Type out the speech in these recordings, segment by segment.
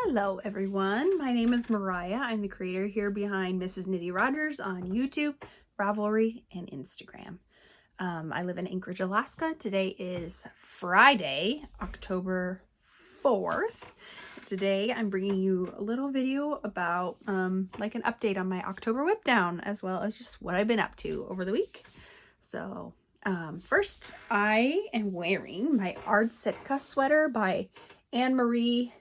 Hello everyone, my name is Mariah. I'm the creator here behind Mrsknittyrodgers on YouTube, Ravelry, and Instagram. I live in Anchorage, Alaska. Today is Friday, October 4th. Today I'm bringing you a little video about like an update on my October WIPdown, as well as just what I've been up to over the week. So first I am wearing my Ard Sitka sweater by Anne-Marie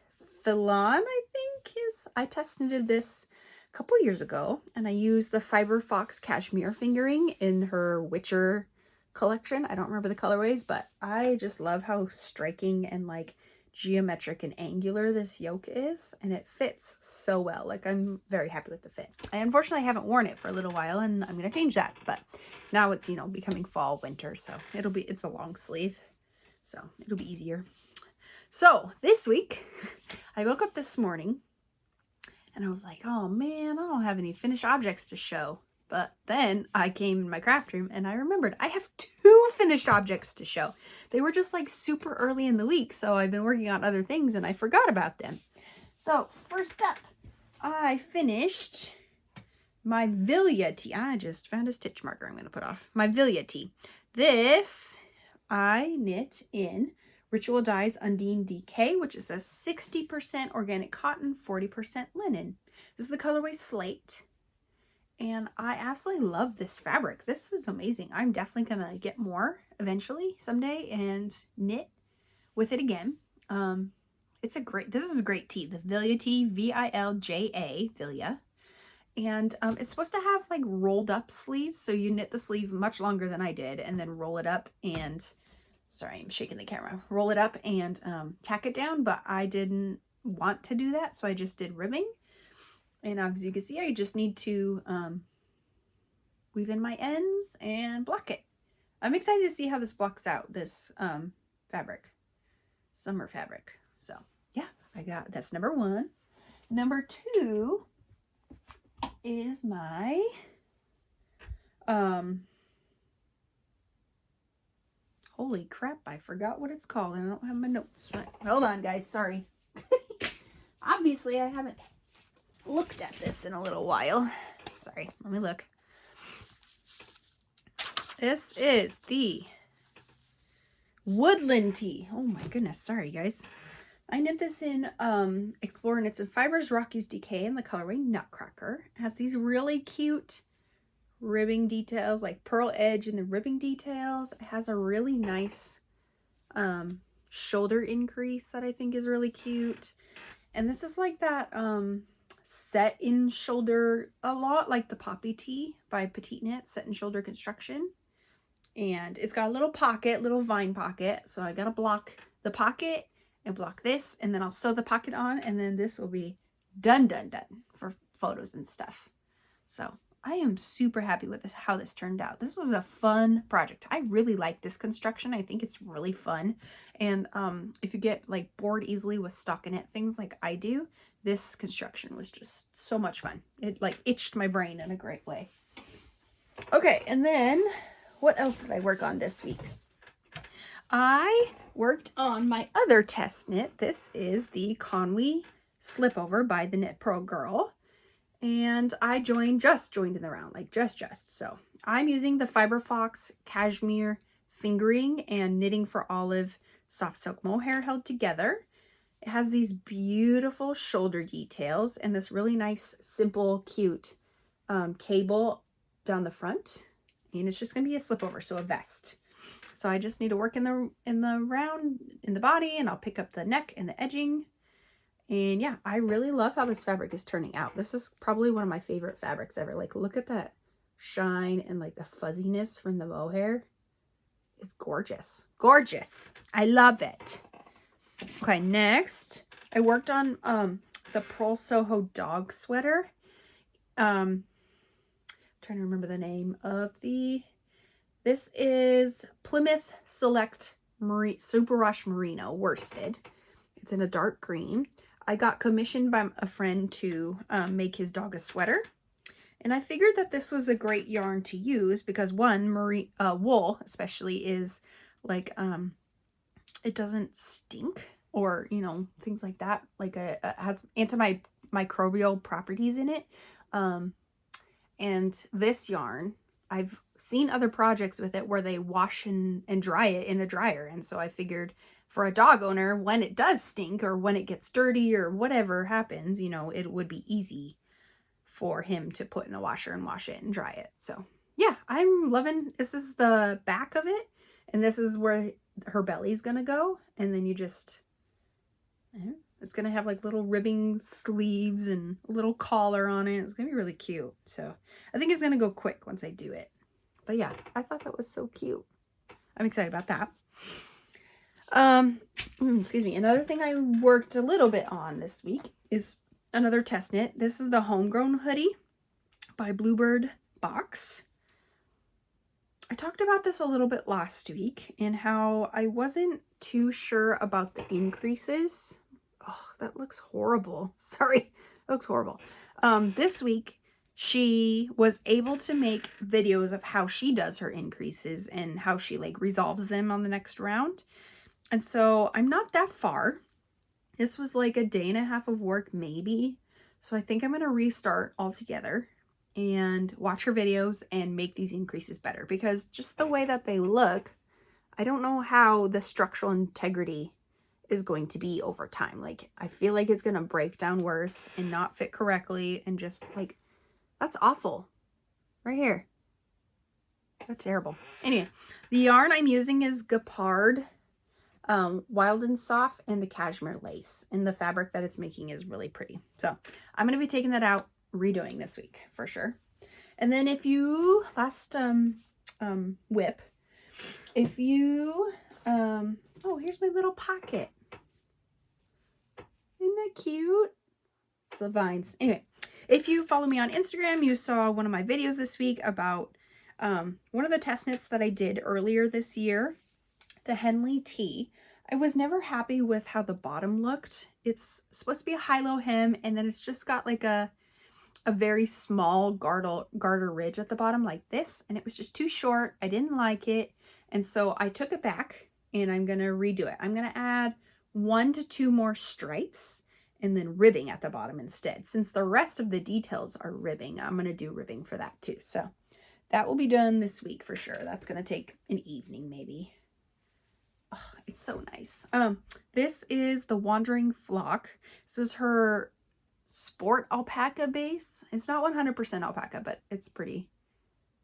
Filon, I think is. I test knitted this a couple years ago, and I used the Fiber Fox cashmere fingering in her Witcher collection. I don't remember the colorways, but I just love how striking and like geometric and angular this yoke is, and it fits so well. Like, I'm very happy with the fit. I unfortunately haven't worn it for a little while, and I'm gonna change that, but now it's, you know, becoming fall, winter, so it's a long sleeve, so it'll be easier. So this week I woke up this morning and I was like, oh man, I don't have any finished objects to show. But then I came in my craft room and I remembered I have 2 finished objects to show. They were just like super early in the week, so I've been working on other things and I forgot about them. So first up, I finished my Vilya tee. I just found a stitch marker I'm going to put off. My Vilya tee. This I knit in Ritual Dyes Undine DK, which is a 60% organic cotton, 40% linen. This is the colorway Slate. And I absolutely love this fabric. This is amazing. I'm definitely going to get more eventually someday and knit with it again. This is a great tee. The Vilya tee, V-I-L-J-A, Vilya. And it's supposed to have like rolled up sleeves. So you knit the sleeve much longer than I did and then roll it up and, sorry, I'm shaking the camera. Roll it up and tack it down, but I didn't want to do that. So I just did ribbing. And as you can see, I just need to weave in my ends and block it. I'm excited to see how this blocks out, this fabric, summer fabric. So yeah, that's number 1. Number 2 is my, holy crap, I forgot what it's called and I don't have my notes. Right. Hold on guys, sorry. Obviously I haven't looked at this in a little while. Sorry, let me look. This is the Woodland tee. Oh my goodness, sorry guys. I knit this in Explore Knits and Fibers Rockies DK in the colorway Nutcracker. It has these really cute ribbing details, like pearl edge in the ribbing details. It has a really nice shoulder increase that I think is really cute. And this is like that set in shoulder, a lot like the Poppy tee by Petite Knit, set in shoulder construction. And it's got a little pocket, little vine pocket. So I gotta block the pocket and block this, and then I'll sew the pocket on, and then this will be done for photos and stuff. So I am super happy with how this turned out. This was a fun project. I really like this construction. I think it's really fun. And if you get like bored easily with stockinette things like I do, this construction was just so much fun. It like itched my brain in a great way. Okay, and then what else did I work on this week? I worked on my other test knit. This is the Conway Slipover by the Knit Pro Girl. And I just joined in the round, like just. So I'm using the Fiber Fox cashmere fingering and Knitting for Olive soft silk mohair held together. It has these beautiful shoulder details and this really nice, simple, cute cable down the front. And it's just going to be a slipover, so a vest. So I just need to work in the round, in the body, and I'll pick up the neck and the edging. And yeah, I really love how this fabric is turning out. This is probably one of my favorite fabrics ever. Like, look at that shine and like the fuzziness from the mohair. It's gorgeous. Gorgeous. I love it. Okay, next, I worked on the Pearl Soho dog sweater. Trying to remember the name of this is Plymouth Select Super Rush Merino worsted. It's in a dark green. I got commissioned by a friend to make his dog a sweater. And I figured that this was a great yarn to use because one, wool especially is like, it doesn't stink or, you know, things like that. Like has antimicrobial properties in it. And this yarn, I've seen other projects with it where they wash and dry it in the dryer. And so I figured for a dog owner, when it does stink or when it gets dirty or whatever happens, you know, it would be easy for him to put in the washer and wash it and dry it. So yeah, I'm loving, this is the back of it. And this is where her belly's gonna go. And then you just, it's gonna have like little ribbing sleeves and a little collar on it. It's gonna be really cute. So I think it's gonna go quick once I do it. But yeah, I thought that was so cute. I'm excited about that. Excuse me. Another thing I worked a little bit on this week is another test knit. This is the Homegrown Hoodie by Bluebird Box. I talked about this a little bit last week and how I wasn't too sure about the increases. Oh, that looks horrible. Sorry, it looks horrible. This week, she was able to make videos of how she does her increases and how she like resolves them on the next round. And so I'm not that far. This was like a day and a half of work, maybe. So I think I'm going to restart altogether and watch her videos and make these increases better, because just the way that they look, I don't know how the structural integrity is going to be over time. Like, I feel like it's going to break down worse and not fit correctly, and just like, that's awful right here. That's terrible. Anyway, the yarn I'm using is Gapard Wild and Soft, and the cashmere lace, and the fabric that it's making is really pretty. So I'm going to be taking that out, redoing this week for sure. And then if you last WIP, if you oh, here's my little pocket. Isn't that cute? It's the vines. Anyway, if you follow me on Instagram, you saw one of my videos this week about one of the test knits that I did earlier this year, the Henley Tee. I was never happy with how the bottom looked. It's supposed to be a high-low hem, and then it's just got like a very small garter ridge at the bottom like this, and it was just too short. I didn't like it, and so I took it back and I'm gonna redo it. I'm gonna add 1 to 2 more stripes and then ribbing at the bottom instead. Since the rest of the details are ribbing, I'm gonna do ribbing for that too. So that will be done this week for sure. That's gonna take an evening maybe. Oh, it's so nice. This is the Wandering Flock. This is her sport alpaca base. It's not 100% alpaca, but it's pretty.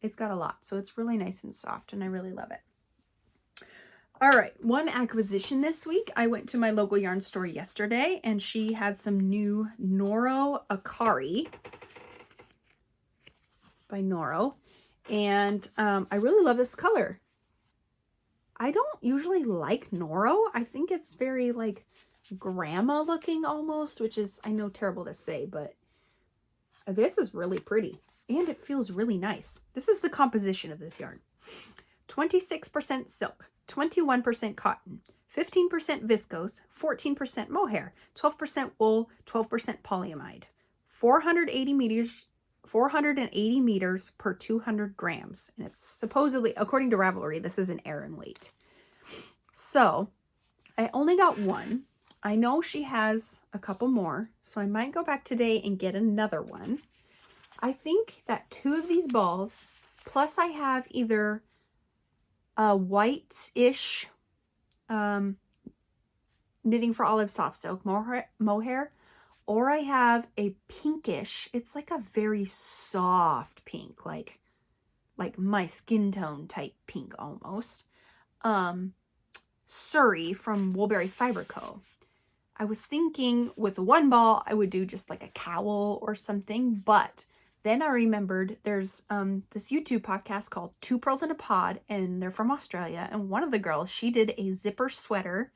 It's got a lot, so it's really nice and soft, and I really love it. All right, one acquisition this week. I went to my local yarn store yesterday, and she had some new Noro Akari by Noro, and I really love this color. I don't usually like Noro. I think it's very like grandma looking almost, which is, I know, terrible to say, but this is really pretty and it feels really nice. This is the composition of this yarn. 26% silk, 21% cotton, 15% viscose, 14% mohair, 12% wool, 12% polyamide, 480 meters per 200 grams. And it's supposedly, according to Ravelry, this is an Aran weight. So I only got one. I know she has a couple more, so I might go back today and get another one. I think that 2 of these balls, plus I have either a white-ish Knitting for Olive soft silk mohair, or I have a pinkish, it's like a very soft pink, like my skin tone type pink almost, Surrey from Woolberry Fiber Co. I was thinking with one ball I would do just like a cowl or something, but then I remembered there's this YouTube podcast called Two Pearls in a Pod, and they're from Australia, and one of the girls, she did a zipper sweater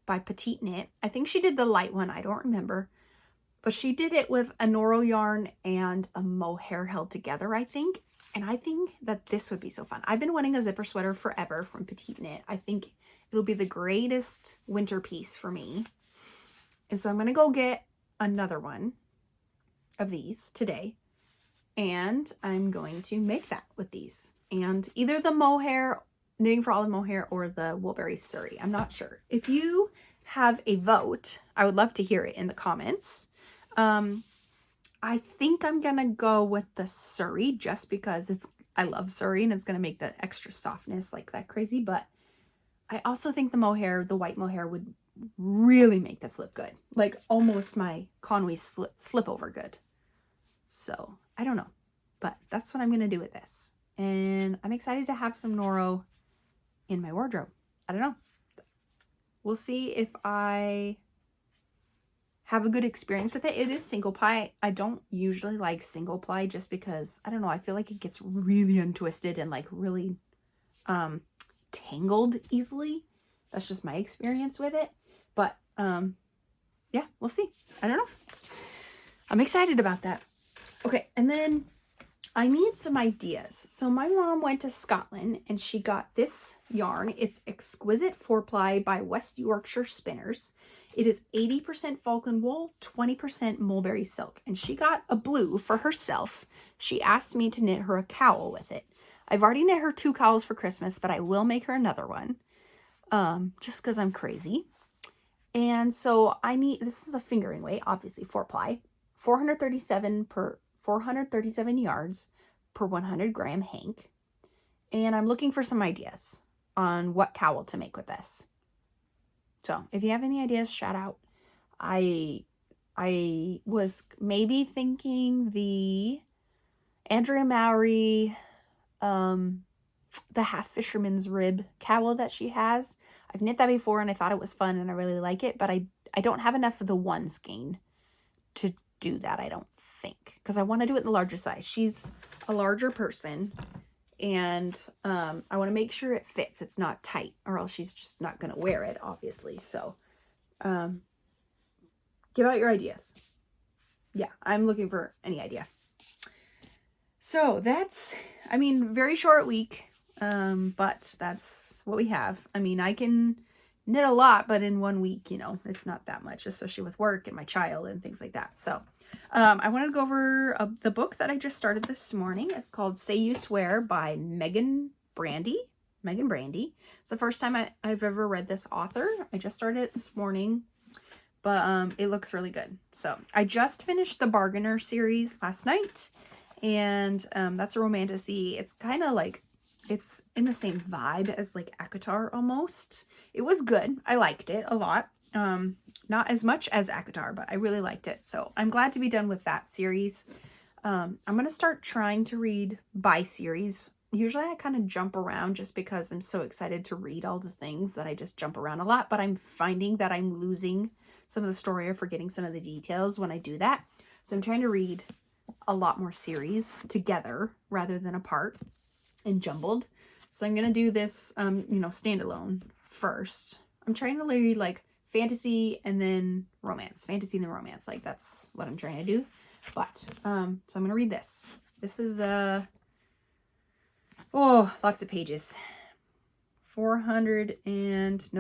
by Petite Knit. I think she did the light one, I don't remember, but she did it with a Noro yarn and a mohair held together, I think, and I think that this would be so fun. I've been wanting a zipper sweater forever from Petite Knit. I think it'll be the greatest winter piece for me. And so I'm going to go get another one of these today, and I'm going to make that with these. And either the mohair, Knitting for Olive mohair, or the Woolberry Surrey. I'm not sure. If you have a vote. I would love to hear it in the comments. I think I'm gonna go with the Surrey just because I love Surrey and it's gonna make the extra softness like that crazy. But I also think the mohair, the white mohair, would really make this look good. Like almost my Conway slip over good. So I don't know, but that's what I'm gonna do with this. And I'm excited to have some Noro in my wardrobe. I don't know. We'll see if I have a good experience with it. It is single ply. I don't usually like single ply just because, I don't know, I feel like it gets really untwisted and like really tangled easily. That's just my experience with it. But yeah, we'll see. I don't know. I'm excited about that. Okay, and then I need some ideas. So my mom went to Scotland and she got this yarn. It's Exquisite 4-ply by West Yorkshire Spinners. It is 80% Falkland wool, 20% mulberry silk. And she got a blue for herself. She asked me to knit her a cowl with it. I've already knit her 2 cowls for Christmas, but I will make her another one. Just because I'm crazy. And so this is a fingering weight, obviously 4-ply, 437 yards per 100 gram hank. And I'm looking for some ideas on what cowl to make with this. So if you have any ideas, shout out. I was maybe thinking the Andrea Mowry, the half fisherman's rib cowl that she has. I've knit that before and I thought it was fun and I really like it, but I don't have enough of the one skein to do that, I don't think, because I want to do it in the larger size. She's a larger person and I want to make sure it fits. It's not tight or else she's just not going to wear it, obviously. So give out your ideas. Yeah, I'm looking for any idea. So that's, I mean, very short week, but that's what we have. I mean, I can knit a lot, but in 1 week, you know, it's not that much, especially with work and my child and things like that. So I wanted to go over the book that I just started this morning. It's called Say You Swear by Megan Brandy. It's the first time I've ever read this author. I just started it this morning, but it looks really good. So I just finished the Bargainer series last night, and that's a romantasy. It's kind of like, it's in the same vibe as like Akatar almost. It was good. I liked it a lot. Not as much as Akatar, but I really liked it. So I'm glad to be done with that series. I'm going to start trying to read by series. Usually I kind of jump around just because I'm so excited to read all the things that I just jump around a lot, but I'm finding that I'm losing some of the story or forgetting some of the details when I do that. So I'm trying to read a lot more series together rather than apart and jumbled. So I'm going to do this, you know, standalone first. I'm trying to read like fantasy and then romance. Fantasy and then romance. Like that's what I'm trying to do. But, so I'm going to read this. This is, oh, lots of pages. 500 and,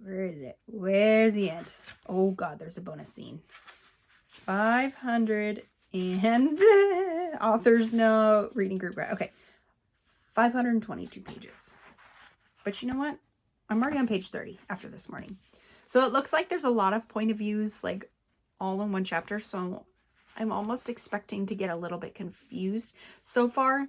where is it? Where's the end? Oh God, there's a bonus scene. 500 and author's note, reading group. Okay. 522 pages. But you know what? I'm already on page 30 after this morning. So it looks like there's a lot of point of views like all in one chapter. So I'm almost expecting to get a little bit confused. So far,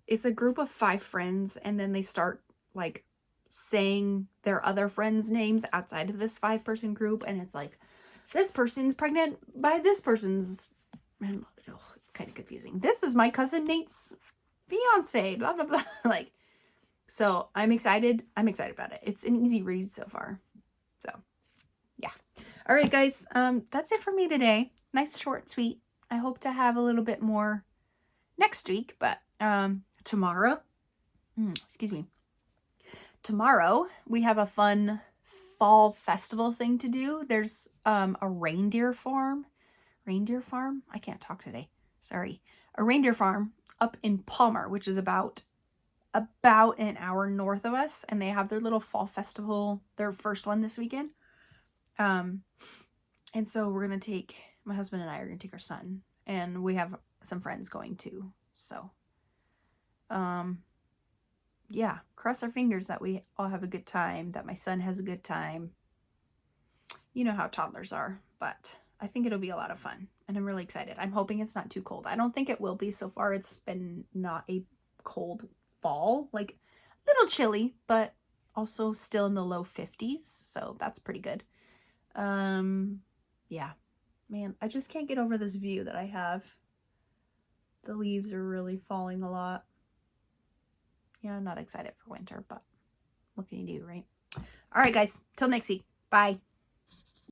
it's a group of 5 friends and then they start like saying their other friends' names outside of this 5-person group. And it's like, this person's pregnant by this person's, and it's kind of confusing. This is my cousin Nate's fiance, blah, blah, blah. Like, so I'm excited. I'm excited about it. It's an easy read so far. So yeah. All right, guys. That's it for me today. Nice, short, sweet. I hope to have a little bit more next week, but tomorrow, excuse me. Tomorrow we have a fun fall festival thing to do. There's a reindeer farm. I can't talk today. Sorry. A reindeer farm up in Palmer, which is about an hour north of us, and they have their little fall festival, their first one this weekend. And so we're gonna take, my husband and I are gonna take our son, and we have some friends going too. So yeah, cross our fingers that we all have a good time, that my son has a good time. You know how toddlers are, but I think it'll be a lot of fun, and I'm really excited. I'm hoping it's not too cold. I don't think it will be. So far, it's been not a cold fall, like a little chilly, but also still in the low 50s, so that's pretty good. Yeah, man, I just can't get over this view that I have. The leaves are really falling a lot. Yeah, I'm not excited for winter, but what can you do, right? All right, guys, till next week. Bye.